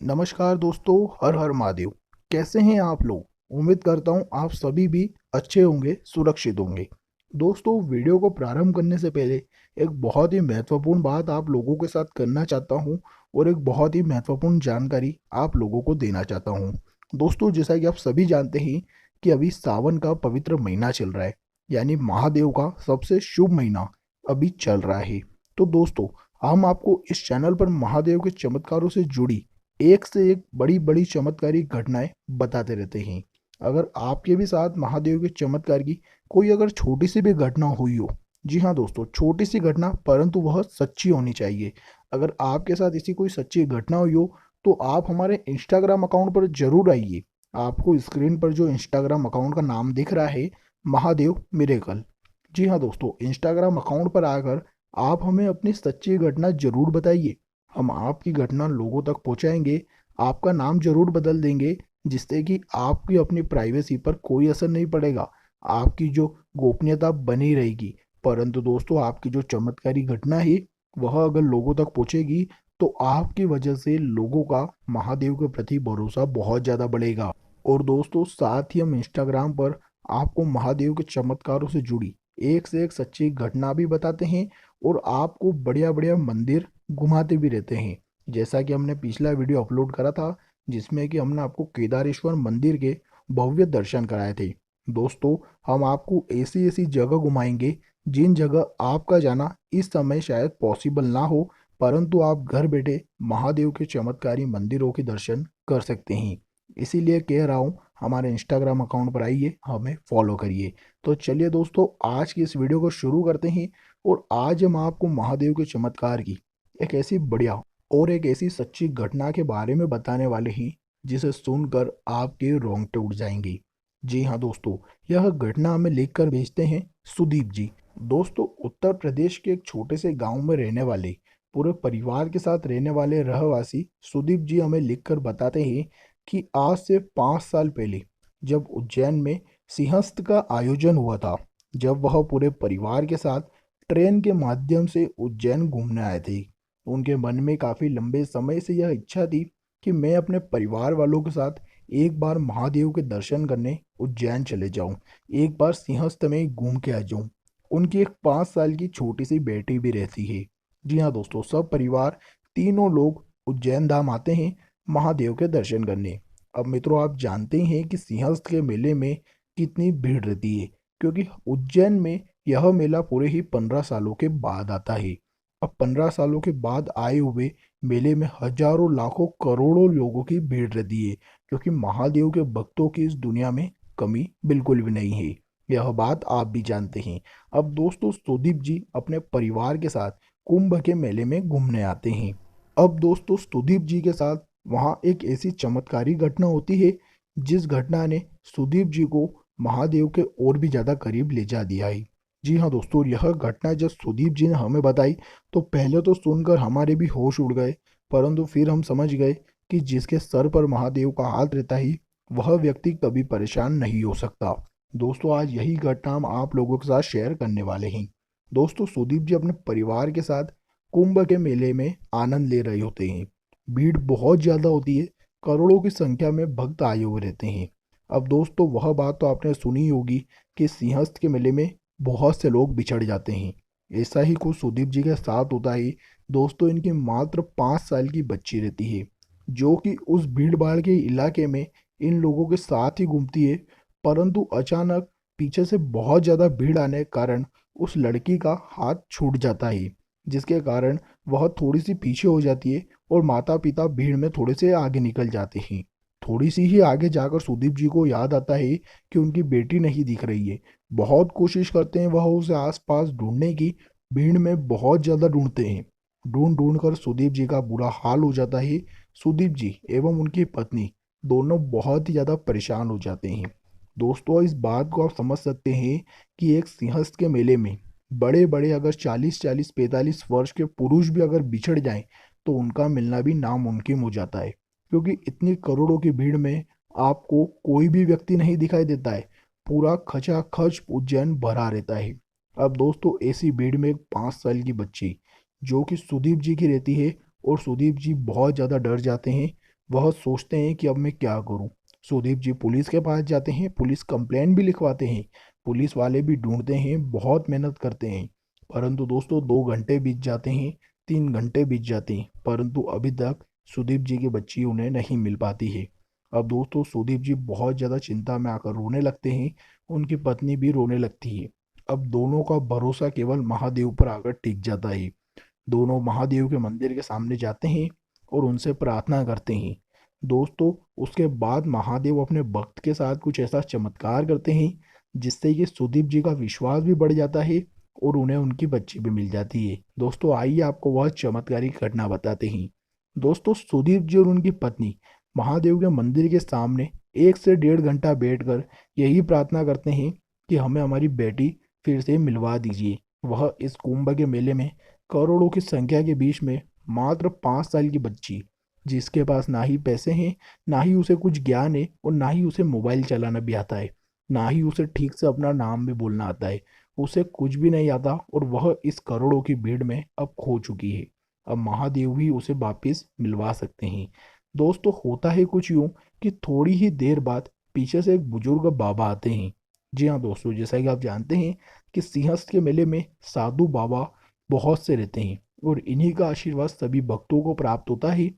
नमस्कार दोस्तों, हर हर महादेव। कैसे हैं आप लोग? उम्मीद करता हूं आप सभी भी अच्छे होंगे, सुरक्षित होंगे। दोस्तों, वीडियो को प्रारंभ करने से पहले एक बहुत ही महत्वपूर्ण बात आप लोगों के साथ करना चाहता हूं और एक बहुत ही महत्वपूर्ण जानकारी आप लोगों को देना चाहता हूं। दोस्तों, जैसा कि आप सभी जानते हैं कि अभी सावन का पवित्र महीना चल रहा है, यानी महादेव का सबसे शुभ महीना अभी चल रहा है। तो दोस्तों, हम आपको इस चैनल पर महादेव के चमत्कारों से जुड़ी एक से एक बड़ी बड़ी चमत्कारी घटनाएं बताते रहते हैं। अगर आपके भी साथ महादेव के चमत्कार की कोई अगर छोटी सी भी घटना हुई हो, जी हाँ दोस्तों, छोटी सी घटना परंतु वह सच्ची होनी चाहिए। अगर आपके साथ ऐसी कोई सच्ची घटना हुई हो तो आप हमारे इंस्टाग्राम अकाउंट पर जरूर आइए। आपको स्क्रीन पर जो इंस्टाग्राम अकाउंट का नाम दिख रहा है, महादेव मिरेकल, जी हाँ दोस्तों, इंस्टाग्राम अकाउंट पर आकर आप हमें अपनी सच्ची घटना जरूर बताइए। हम आपकी घटना लोगों तक पहुंचाएंगे, आपका नाम जरूर बदल देंगे, जिससे कि आपकी अपनी प्राइवेसी पर कोई असर नहीं पड़ेगा, आपकी जो गोपनीयता बनी रहेगी। परंतु दोस्तों, आपकी जो चमत्कारी घटना है वह अगर लोगों तक पहुंचेगी तो आपकी वजह से लोगों का महादेव के प्रति भरोसा बहुत ज़्यादा बढ़ेगा। और दोस्तों, साथ ही हम इंस्टाग्राम पर आपको महादेव के चमत्कारों से जुड़ी एक से एक सच्ची घटना भी बताते हैं और आपको बढ़िया बढ़िया मंदिर घुमाते भी रहते हैं। जैसा कि हमने पिछला वीडियो अपलोड करा था जिसमें कि हमने आपको केदारेश्वर मंदिर के भव्य दर्शन कराए थे। दोस्तों, हम आपको ऐसी ऐसी जगह घुमाएंगे जिन जगह आपका जाना इस समय शायद पॉसिबल ना हो, परंतु आप घर बैठे महादेव के चमत्कारी मंदिरों के दर्शन कर सकते हैं। इसीलिए कह रहा हूँ, हमारे इंस्टाग्राम अकाउंट पर आइए, हमें फॉलो करिए। तो चलिए दोस्तों, आज की इस वीडियो को शुरू करते हैं। और आज हम आपको महादेव के चमत्कार की एक ऐसी बढ़िया और एक ऐसी सच्ची घटना के बारे में बताने वाले हैं जिसे सुनकर आपके रोंगटे उड़ जाएंगे। जी हाँ दोस्तों, यह घटना हमें लिखकर भेजते हैं सुदीप जी। दोस्तों, उत्तर प्रदेश के एक छोटे से गांव में रहने वाले, पूरे परिवार के साथ रहने वाले रहवासी सुदीप जी हमें लिखकर बताते हैं कि आज से 5 साल पहले जब उज्जैन में सिंहस्थ का आयोजन हुआ था, जब वह पूरे परिवार के साथ ट्रेन के माध्यम से उज्जैन घूमने आए थे, उनके मन में काफ़ी लंबे समय से यह इच्छा थी कि मैं अपने परिवार वालों के साथ एक बार महादेव के दर्शन करने उज्जैन चले जाऊं, एक बार सिंहस्थ में घूम के आ जाऊं। उनकी एक 5 साल की छोटी सी बेटी भी रहती है। जी हाँ दोस्तों, सब परिवार तीनों लोग उज्जैन धाम आते हैं महादेव के दर्शन करने। अब मित्रों, आप जानते हैं कि सिंहस्थ के मेले में कितनी भीड़ रहती है, क्योंकि उज्जैन में यह मेला पूरे ही 15 सालों के बाद आता है। अब 15 सालों के बाद आए हुए मेले में हजारों लाखों करोड़ों लोगों की भीड़ रहती है, क्योंकि महादेव के भक्तों की इस दुनिया में कमी बिल्कुल भी नहीं है। यह बात आप भी जानते हैं। अब दोस्तों, सुदीप जी अपने परिवार के साथ कुंभ के मेले में घूमने आते हैं। अब दोस्तों, सुदीप जी के साथ वहाँ एक ऐसी चमत्कारी घटना होती है जिस घटना ने सुदीप जी को महादेव के और भी ज़्यादा करीब ले जा दिया है। जी हाँ दोस्तों, यह घटना जब सुदीप जी ने हमें बताई तो पहले तो सुनकर हमारे भी होश उड़ गए, परंतु फिर हम समझ गए कि जिसके सर पर महादेव का हाथ रहता है वह व्यक्ति कभी परेशान नहीं हो सकता। दोस्तों, आज यही घटना हम आप लोगों के साथ शेयर करने वाले हैं। दोस्तों, सुदीप जी अपने परिवार के साथ कुंभ के मेले में आनंद ले रहे होते हैं। भीड़ बहुत ज़्यादा होती है, करोड़ों की संख्या में भक्त आए हुए रहते हैं। अब दोस्तों, वह बात तो आपने सुनी होगी कि सिंहस्थ के मेले में बहुत से लोग बिछड़ जाते हैं। ऐसा ही कुछ सुदीप जी के साथ होता है। दोस्तों, इनकी मात्र 5 साल की बच्ची रहती है जो कि उस भीड़ भाड़ के इलाके में इन लोगों के साथ ही घूमती है, परंतु अचानक पीछे से बहुत ज़्यादा भीड़ आने के कारण उस लड़की का हाथ छूट जाता है, जिसके कारण वह थोड़ी सी पीछे हो जाती है और माता पिता भीड़ में थोड़े से आगे निकल जाते हैं। थोड़ी सी ही आगे जाकर सुदीप जी को याद आता है कि उनकी बेटी नहीं दिख रही है। बहुत कोशिश करते हैं वह उसे आसपास ढूंढने की, भीड़ में बहुत ज़्यादा ढूंढते हैं। ढूंढ ढूंढ कर सुदीप जी का बुरा हाल हो जाता है। सुदीप जी एवं उनकी पत्नी दोनों बहुत ही ज़्यादा परेशान हो जाते हैं। दोस्तों, इस बात को आप समझ सकते हैं कि एक सिंहस्थ के मेले में बड़े बड़े अगर 40-40 45 वर्ष के पुरुष भी अगर बिछड़ जाएं तो उनका मिलना भी नामुमकिन हो जाता है, क्योंकि इतनी करोड़ों की भीड़ में आपको कोई भी व्यक्ति नहीं दिखाई देता है। पूरा खचाखच उज्जैन भरा रहता है। अब दोस्तों, ऐसी भीड़ में एक 5 साल की बच्ची जो कि सुदीप जी की रहती है और सुदीप जी बहुत ज़्यादा डर जाते हैं। वह सोचते हैं कि अब मैं क्या करूं। सुदीप जी पुलिस के पास जाते हैं, पुलिस कंप्लेंट भी लिखवाते हैं, पुलिस वाले भी ढूंढते हैं, बहुत मेहनत करते हैं। परंतु दोस्तों 2 घंटे बीत जाते हैं, 3 घंटे बीत जाते हैं, परंतु अभी तक सुदीप जी की बच्ची उन्हें नहीं मिल पाती है। अब दोस्तों सुदीप जी बहुत ज़्यादा चिंता में आकर रोने लगते हैं, उनकी पत्नी भी रोने लगती है। अब दोनों का भरोसा केवल महादेव पर आकर टिक जाता है। दोनों महादेव के मंदिर के सामने जाते हैं और उनसे प्रार्थना करते हैं। दोस्तों उसके बाद महादेव अपने भक्त के साथ कुछ ऐसा चमत्कार करते हैं जिससे कि सुदीप जी का विश्वास भी बढ़ जाता है और उन्हें उनकी बच्ची भी मिल जाती है। दोस्तों आइए आपको वह चमत्कारिक घटना बताते हैं। दोस्तों सुदीप जी और उनकी पत्नी महादेव के मंदिर के सामने 1 से 1.5 घंटा बैठकर यही प्रार्थना करते हैं कि हमें हमारी बेटी फिर से मिलवा दीजिए। वह इस कुंभ के मेले में करोड़ों की संख्या के बीच में मात्र 5 साल की बच्ची, जिसके पास ना ही पैसे हैं, ना ही उसे कुछ ज्ञान है और ना ही उसे मोबाइल चलाना भी आता है, ना ही उसे ठीक से अपना नाम भी बोलना आता है, उसे कुछ भी नहीं आता और वह इस करोड़ों की भीड़ में अब खो चुकी है। अब महादेव ही उसे वापस मिलवा सकते हैं। दोस्तों होता है कुछ यूं कि थोड़ी ही देर बाद पीछे से एक बुजुर्ग बाबा आते हैं। जी हाँ दोस्तों, जैसा कि आप जानते हैं कि सिंहस्थ के मेले में साधु बाबा बहुत से रहते हैं और इन्हीं का आशीर्वाद सभी भक्तों को प्राप्त होता है,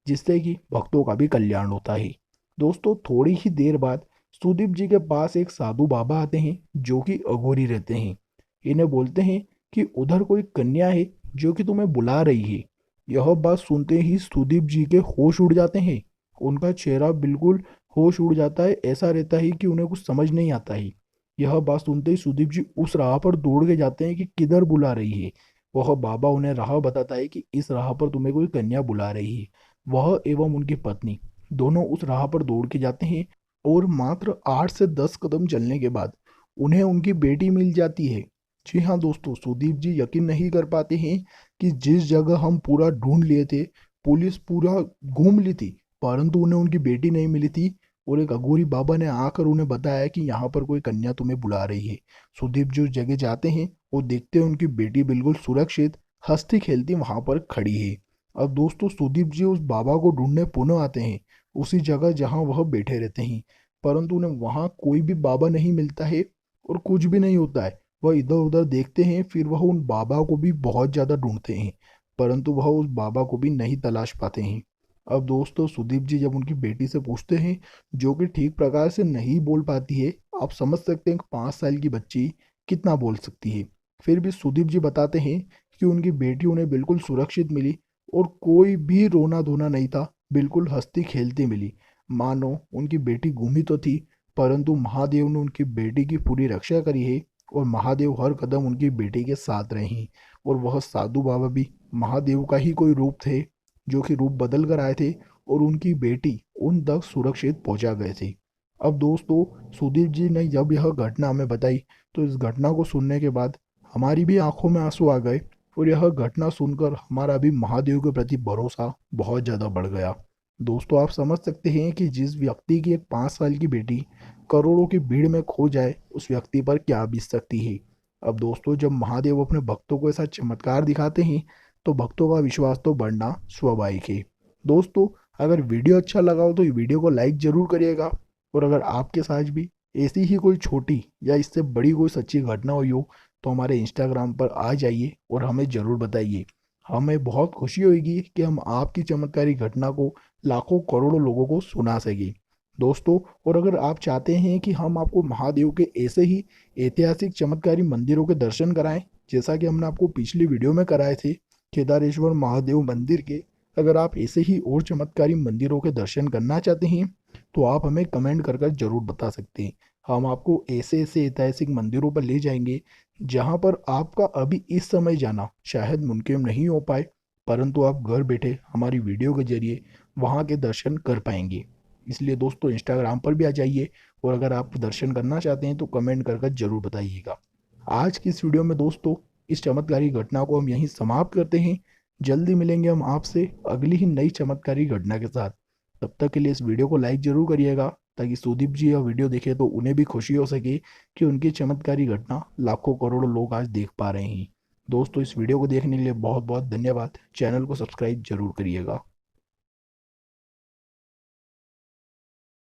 जिससे कि भक्तों का भी कल्याण होता है। दोस्तों थोड़ी ही देर बाद सुदीप जी के पास एक साधु बाबा आते हैं जो कि अघोरी रहते हैं। इन्हें बोलते हैं कि उधर कोई कन्या है जो कि तुम्हें बुला रही है। यह बात सुनते ही सुदीप जी के होश उड़ जाते हैं। उनका चेहरा बिल्कुल होश उड़ जाता है, ऐसा रहता है कि उन्हें कुछ समझ नहीं आता है। यह बात सुनते ही सुदीप जी उस राह पर दौड़ के जाते हैं कि किधर बुला रही है। वह बाबा उन्हें राह बताता है कि इस राह पर तुम्हें कोई कन्या बुला रही है। वह एवं उनकी पत्नी दोनों उस राह पर दौड़ के जाते हैं और मात्र 8 से 10 कदम चलने के बाद उन्हें उनकी बेटी मिल जाती है। जी हाँ दोस्तों, सुदीप जी यकीन नहीं कर पाते हैं कि जिस जगह हम पूरा ढूंढ लिए थे, पुलिस पूरा घूम ली थी, परंतु उन्हें उनकी बेटी नहीं मिली थी। और एक अघोरी बाबा ने आकर उन्हें बताया कि यहाँ पर कोई कन्या तुम्हें बुला रही है। सुदीप जी उस जगह जाते हैं और देखते हैं उनकी बेटी बिल्कुल सुरक्षित हंसती खेलती वहां पर खड़ी है। अब दोस्तों सुदीप जी उस बाबा को ढूंढने पुनः आते हैं, उसी जगह जहां वह बैठे रहते हैं, परंतु उन्हें वहां कोई भी बाबा नहीं मिलता है और कुछ भी नहीं होता है। वह इधर उधर देखते हैं, फिर वह उन बाबा को भी बहुत ज़्यादा ढूंढते हैं, परंतु वह उस बाबा को भी नहीं तलाश पाते हैं। अब दोस्तों सुदीप जी जब उनकी बेटी से पूछते हैं, जो कि ठीक प्रकार से नहीं बोल पाती है, आप समझ सकते हैं कि 5 साल की बच्ची कितना बोल सकती है, फिर भी सुदीप जी बताते हैं कि उनकी बेटी उन्हें बिल्कुल सुरक्षित मिली और कोई भी रोना धोना नहीं था, बिल्कुल हंसती खेलती मिली। मानो उनकी बेटी गुमी तो थी, परंतु महादेव ने उनकी बेटी की पूरी रक्षा करी है और महादेव हर कदम उनकी बेटी के साथ रहे हैं। और वह साधु बाबा भी महादेव का ही कोई रूप थे, जो कि रूप बदल कर आए थे और उनकी बेटी उन तक सुरक्षित पहुंचा गए थे। अब दोस्तों सुदीप जी ने जब यह घटना हमें बताई, तो इस घटना को सुनने के बाद हमारी भी आंखों में आंसू आ गए और यह घटना सुनकर हमारा भी महादेव के प्रति भरोसा बहुत ज़्यादा बढ़ गया। दोस्तों आप समझ सकते हैं कि जिस व्यक्ति की एक 5 साल की बेटी करोड़ों की भीड़ में खो जाए, उस व्यक्ति पर क्या बीत सकती है। अब दोस्तों जब महादेव अपने भक्तों को ऐसा चमत्कार दिखाते हैं, तो भक्तों का विश्वास तो बढ़ना स्वाभाविक है। दोस्तों अगर वीडियो अच्छा लगा हो तो ये वीडियो को लाइक ज़रूर करिएगा, और अगर आपके साथ भी ऐसी ही कोई छोटी या इससे बड़ी कोई सच्ची घटना हुई हो, तो हमारे इंस्टाग्राम पर आ जाइए और हमें ज़रूर बताइए। हमें बहुत खुशी होगी कि हम आपकी चमत्कारी घटना को लाखों करोड़ों लोगों को सुना सके। दोस्तों और अगर आप चाहते हैं कि हम आपको महादेव के ऐसे ही ऐतिहासिक चमत्कारी मंदिरों के दर्शन कराएं, जैसा कि हमने आपको पिछली वीडियो में कराए थे केदारेश्वर महादेव मंदिर के, अगर आप ऐसे ही और चमत्कारी मंदिरों के दर्शन करना चाहते हैं तो आप हमें कमेंट कर जरूर बता सकते हैं। हम आपको ऐसे ऐसे ऐतिहासिक मंदिरों पर ले जाएंगे जहां पर आपका अभी इस समय जाना शायद मुमकिन नहीं हो पाए, परंतु आप घर बैठे हमारी वीडियो के जरिए वहां के दर्शन कर पाएंगे। इसलिए दोस्तों इंस्टाग्राम पर भी आ जाइए, और अगर आप दर्शन करना चाहते हैं तो कमेंट कर जरूर बताइएगा। आज की इस वीडियो में दोस्तों इस चमत्कारी घटना को हम यहीं समाप्त करते हैं। जल्दी मिलेंगे हम आपसे अगली ही नई चमत्कारी घटना के साथ। तब तक के लिए इस वीडियो को लाइक जरूर करिएगा, ताकि सुदीप जी यह वीडियो देखे तो उन्हें भी खुशी हो सके कि उनकी चमत्कारी घटना लाखों करोड़ों लोग आज देख पा रहे हैं। दोस्तों इस वीडियो को देखने के लिए बहुत बहुत धन्यवाद। चैनल को सब्सक्राइब जरूर करिएगा।